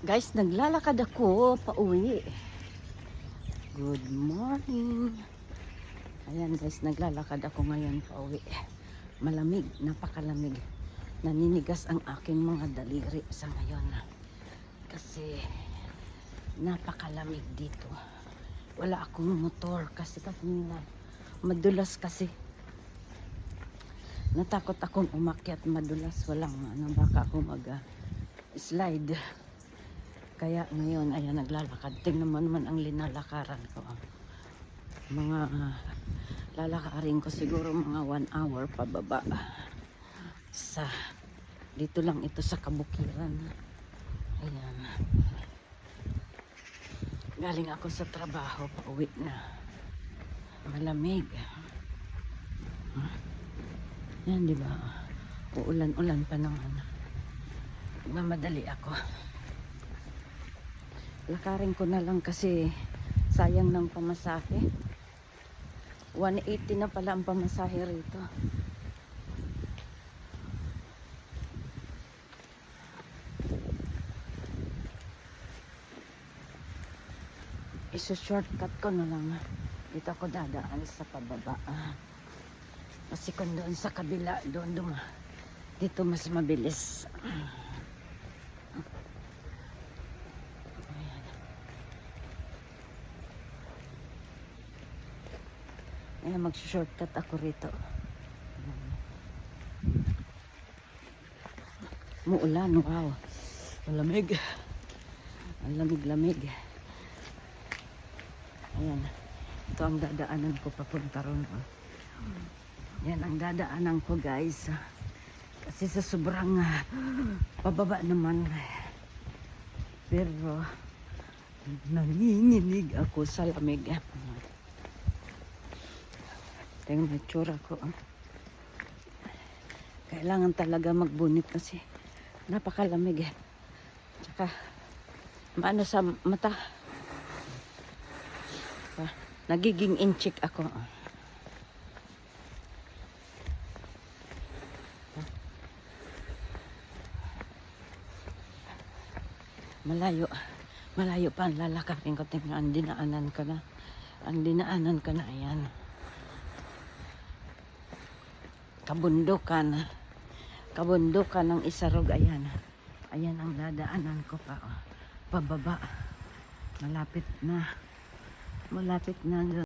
Guys, naglalakad ako pauwi. Good morning. Ayan guys, naglalakad ako ngayon pauwi. Malamig, napakalamig. Naninigas ang aking mga daliri sa ngayon. Kasi napakalamig dito. Wala akong motor kasi kanina madulas kasi. Natakot akong umakyat, madulas, walang baka ako mag-slide. Kaya ngayon, ayan, naglalakad. Tingnan mo naman ang linalakaran ko. Mga lalakarin ko siguro mga 1 hour pababa. Dito lang ito sa kabukiran. Ayan. Galing ako sa trabaho, pauwi na. Malamig. Yan, di ba? Uulan-ulan pa naman. Mamadali ako. Lakarin ko na lang kasi sayang ng pamasahe. 180 na pala ang pamasahe rito. Iso-shortcut ko na lang. Dito ako dadaan sa pababa. Kasi kung doon sa kabila, dito mas mabilis. Ayan, mag-shortcut ako rito. Muulan, wow. Malamig. Ang lamig-lamig. Ayan. Ito ang dadaanan ko papunta ron. Yan ang dadaanan ko guys. Kasi sa sobrang pababa naman. Pero nanginginig ako sa lamig. Tingnan mo tsura ko. Kailangan talaga magbunit kasi napakalamig. Tsaka maano sa mata. Nagiging inchik ako. Malayo pa ang lalakarin ko. Tingnan, ang dinaanan ka na. Ayan. Kabundukan ng Isarog. Ayan ang dadaanan ko pa. Pababa. Malapit na